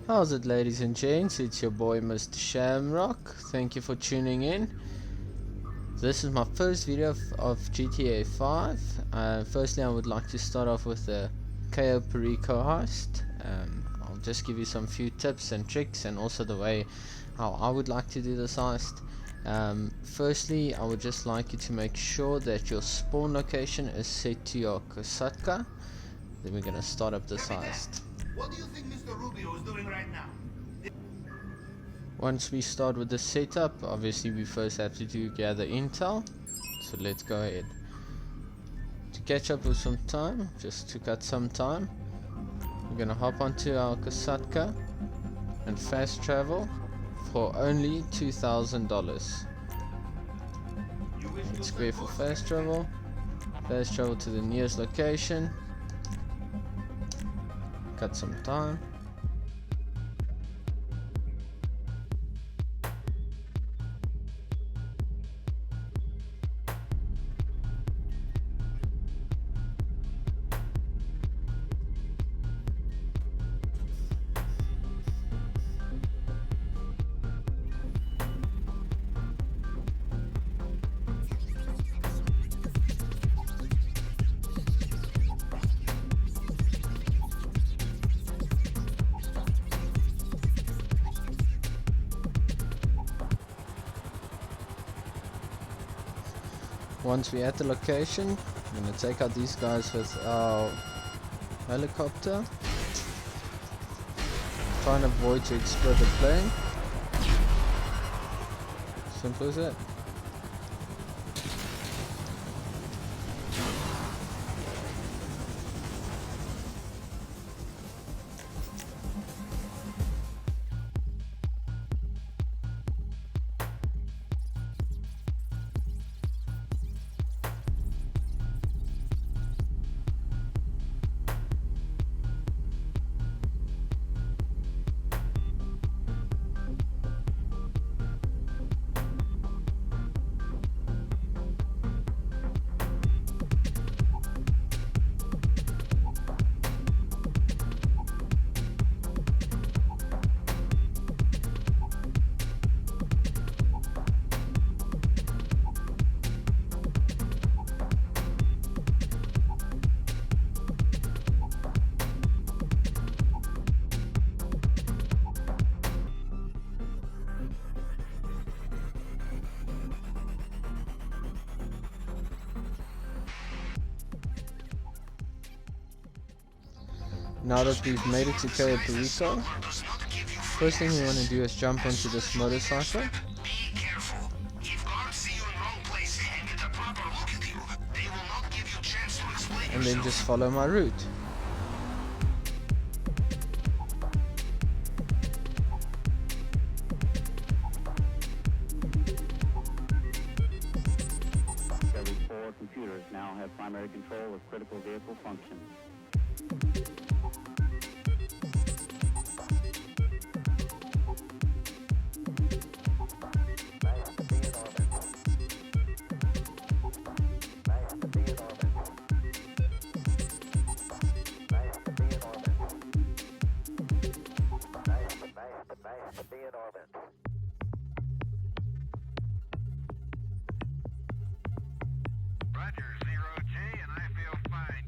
How's it, ladies and gents? It's your boy Mr. Shamrock. Thank you for tuning in. This is my first video of GTA 5. Firstly, I would like to start off with the Cayo Perico Heist. I'll just give you some few tips and tricks, and also the way how I would like to do this heist. Firstly, I would just like you to make sure that your spawn location is set to your Kosatka. Then we're gonna start up this heist. What do you think Mr. Rubio is doing right now? Once we start with the setup, obviously we first have to gather intel. So let's go ahead. To catch up with some time, just to cut some time, we're gonna hop onto our Kosatka and fast travel for only $2,000. Let's go for fast travel. Fast travel to the nearest location. Cut some time. Once we're at the location, I'm going to take out these guys with our helicopter. Try and avoid to explode the plane. Simple as that. Now that we've made it to Cayo Perico, first thing we want to do is jump onto this motorcycle. And then just follow my route. Every 4 computers now have primary control of critical vehicle functions. Roger, 0G, and I feel fine.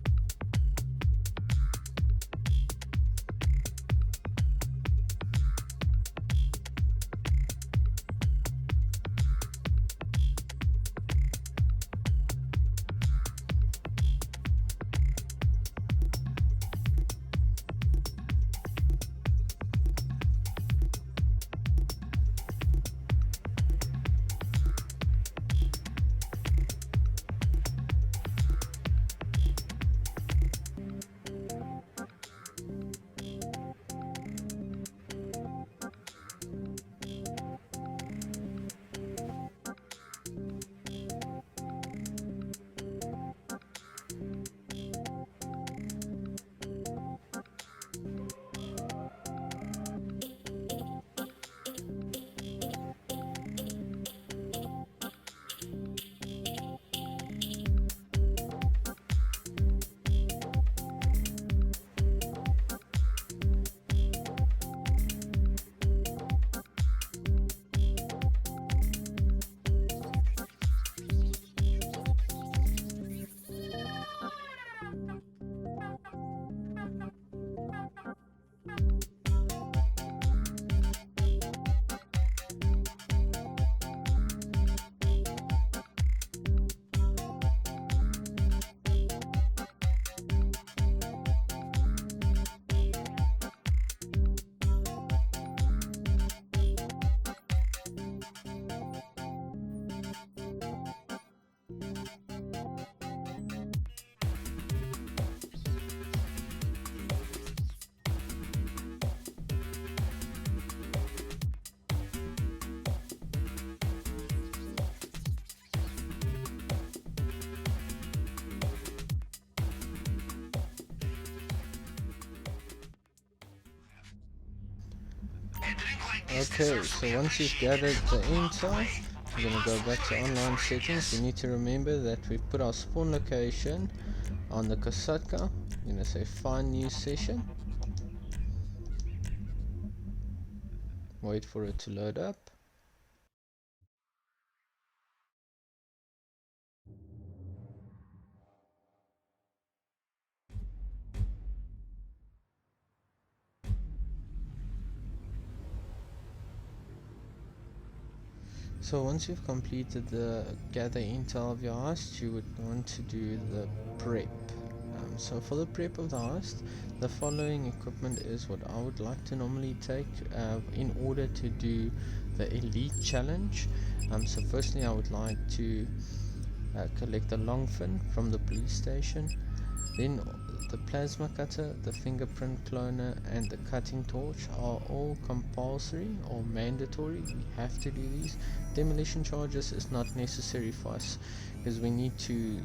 Okay, so once you've gathered the intel, we're going to go back to online settings. We need to remember that we've put our spawn location on the Kosatka. We're going to say find new session. Wait for it to load up. So once you've completed the gather intel of your heist, you would want to do the prep. So for the prep of the heist, the following equipment is what I would like to normally take in order to do the elite challenge. So firstly I would like to collect the long fin from the police station, then the plasma cutter, the fingerprint cloner and the cutting torch are all compulsory or mandatory. We have to do these. Demolition charges is not necessary for us because we need to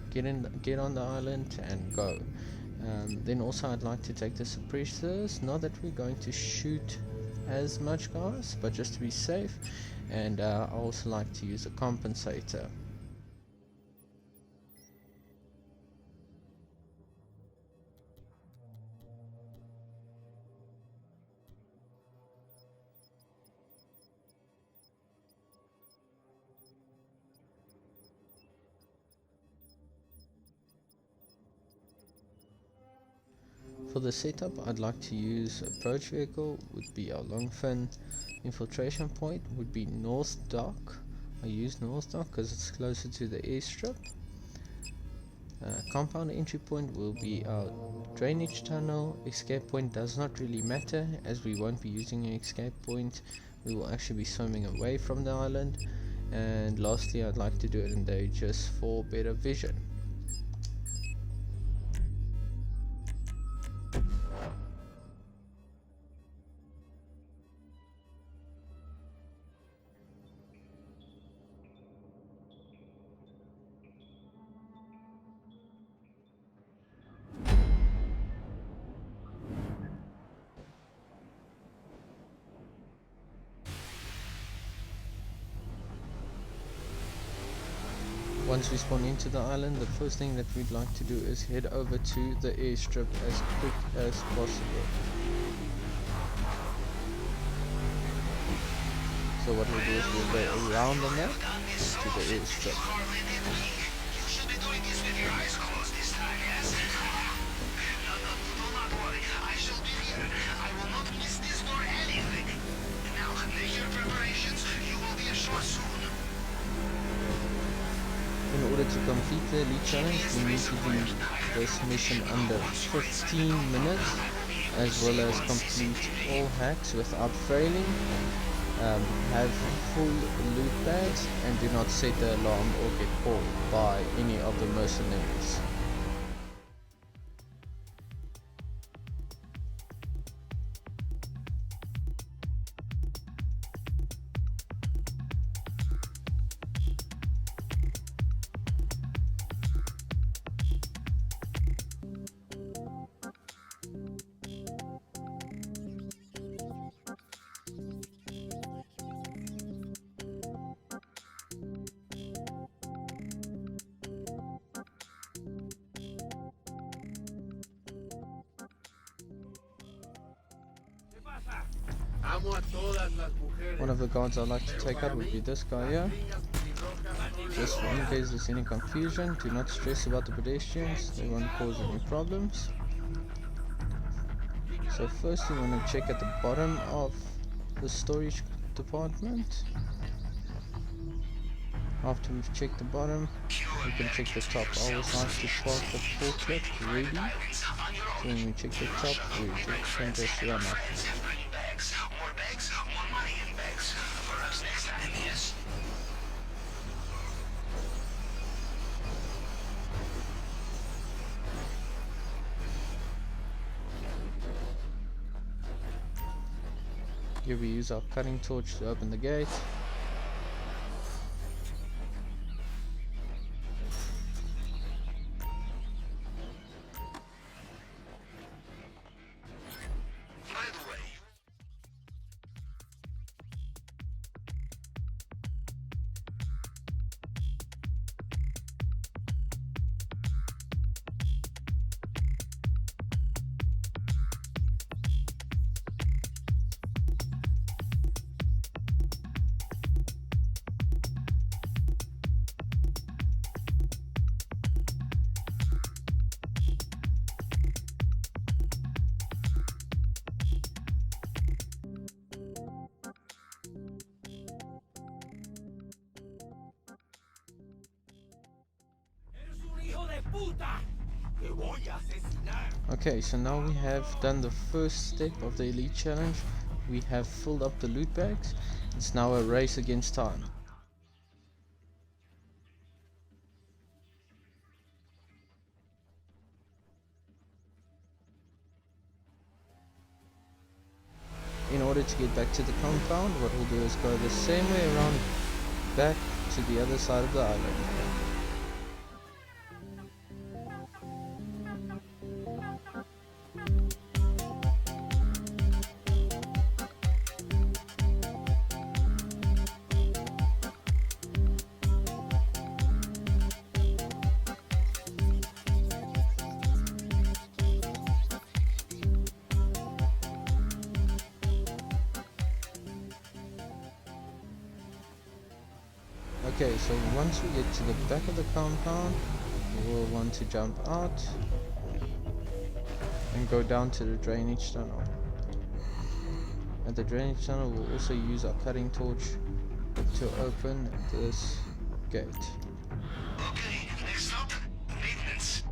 get on the island and go. Then also I'd like to take the suppressors, not that we're going to shoot as much guys, but just to be safe. And I also like to use a compensator. For the setup, I'd like to use approach vehicle would be our long fin. Infiltration point would be North Dock. I use North Dock because it's closer to the airstrip. Compound entry point will be our drainage tunnel. Escape point does not really matter as we won't be using an escape point. We will actually be swimming away from the island. And lastly, I'd like to do it in day just for better vision. Once we spawn into the island, the first thing that we'd like to do is head over to the airstrip as quick as possible. So what we'll do is we'll go around the map to the airstrip. You should be doing this with your eyes closed this time, yes? No, do not worry. I shall be here. I will not miss this for anything. Now, make your preparations. You will be ashore soon. In order to complete the elite challenge, we need to do this mission under 15 minutes, as well as complete all hacks without failing, have full loot bags, and do not set the alarm or get caught by any of the mercenaries. One of the guards I'd like to take out would be this guy here. Just in case there's any confusion, do not stress about the pedestrians, they won't cause any problems. So first we want to check at the bottom of the storage department. After we've checked the bottom, we can check the top. I always like to park the forklift ready. So when we check the top, we can just run up. Here we use our cutting torch to open the gate. Okay, so now we have done the first step of the elite challenge. We have filled up the loot bags. It's now a race against time. In order to get back to the compound, what we'll do is go the same way around back to the other side of the island. Okay, so once we get to the back of the compound, we'll want to jump out and go down to the drainage tunnel. At the drainage tunnel, we'll also use our cutting torch to open this gate. Okay, next up, maintenance.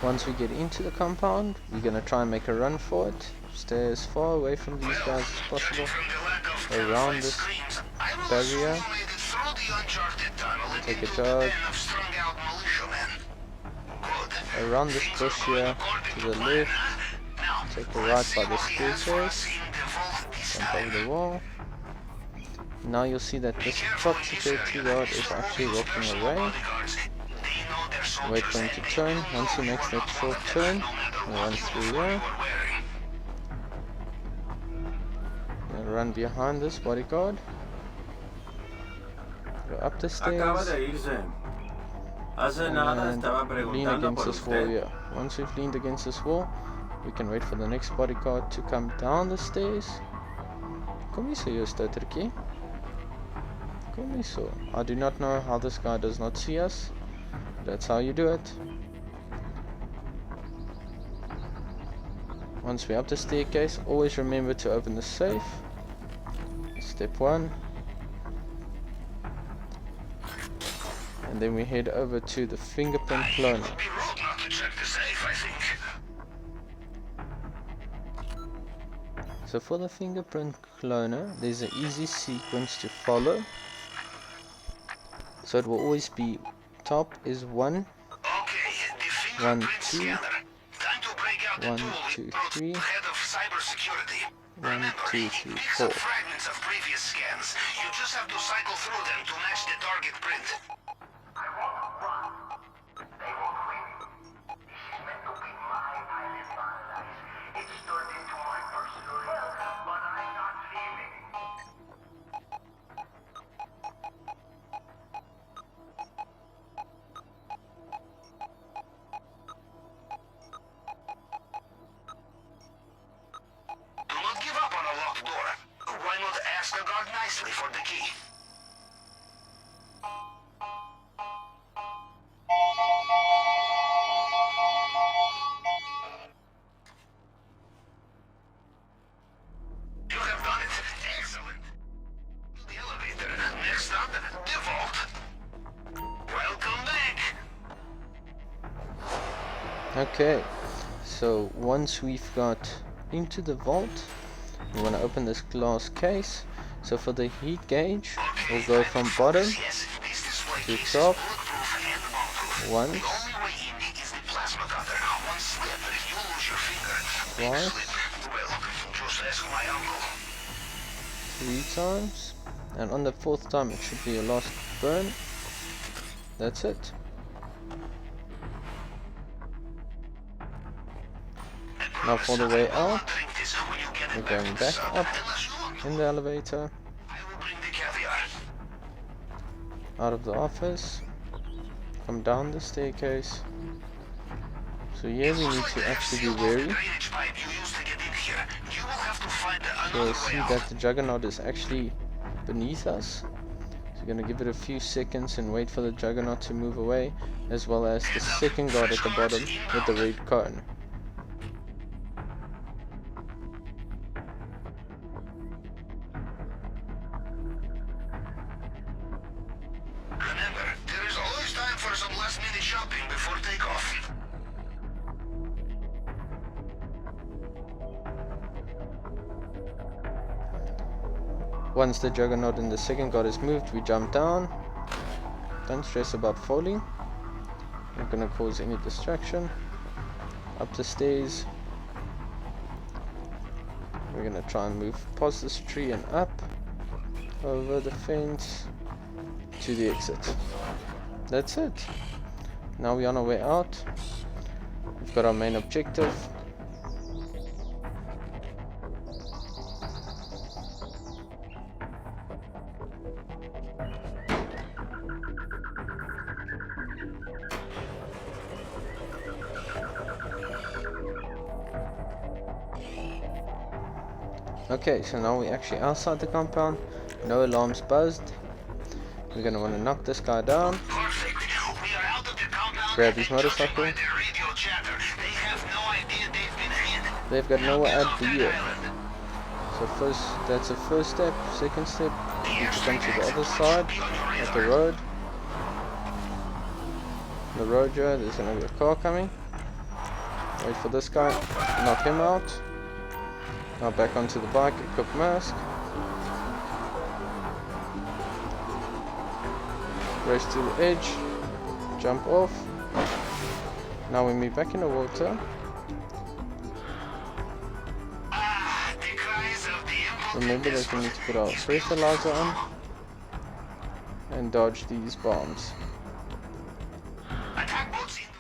Once we get into the compound, we're gonna try and make a run for it. Stay as far away from these guys as possible. Around this barrier. Take a jog. Around this bush here to the left. Take a right by the staircase. Jump over the wall. Now you'll see that this top security guard is actually walking away. Wait for him to turn. Once he makes that short turn, we'll run through here. And run behind this bodyguard. Go up the stairs. And lean against this wall here. Once we've leaned against this wall, we can wait for the next bodyguard to come down the stairs. Kom hier so, jou stoutertjie. Kom hier so. I do not know how this guy does not see us. That's how you do it. Once we're up the staircase, always remember to open the safe. Step 1. And then we head over to the fingerprint cloner. So for the fingerprint cloner, there's an easy sequence to follow. So it will always be top is 1, 1, 2, 1, 2, 3, 1, 2, 3, 4. Fragments of previous scans. You just have to cycle through them to match the target print. For the key. You have done it. Excellent. The elevator. Next up, the vault. Welcome back. Okay, so once we've got into the vault, we want to open this glass case. So for the heat gauge, we'll go from bottom to top once, twice, 3 times, and on the 4th time it should be your last burn. That's it. Now for the way out, we're going back up in the elevator, I will bring the caviar. out of the office, come down the staircase. So here we need to actually be wary. So see that the Juggernaut is actually beneath us. So we're gonna give it a few seconds and wait for the Juggernaut to move away, as well as the second guard at the bottom with the red cone. Remember, there is always time for some last-minute shopping before takeoff. Once the Juggernaut and the second guard is moved, we jump down. Don't stress about falling. Not gonna cause any distraction. Up the stairs. We're gonna try and move past this tree and up. Over the fence. To the exit. That's it. Now we're on our way out. We've got our main objective. Okay, so now we're actually outside the compound. No alarms buzzed. We're gonna want to knock this guy down. Perfect. We are out of the compound. Grab his motorcycle. They have no idea they've been hit. They've got nowhere to be here. So first, that's the first step. Second step, we need to come to the other side of the road. The road here, there's gonna be a car coming. Wait for this guy, knock him out. Now back onto the bike, equip mask. Race to the edge, jump off. Now we meet back in the water. Remember that we need to put our fertilizer on and dodge these bombs. Attack boats in the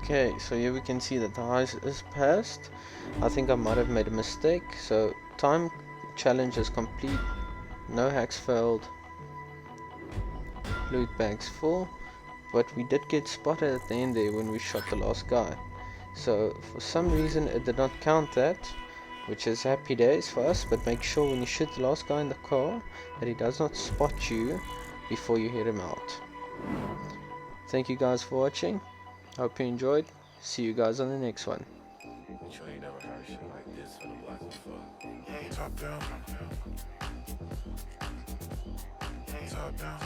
Okay, so here we can see that the heist is passed. I think I might have made a mistake. So time challenge is complete. No hacks failed. Loot bags full. But we did get spotted at the end there when we shot the last guy. So for some reason it did not count that, which is happy days for us. But make sure when you shoot the last guy in the car that he does not spot you before you hit him out. Thank you guys for watching. Hope you enjoyed. See you guys on the next one. Sure you never heard shit like this for the black before. Top down. Top down.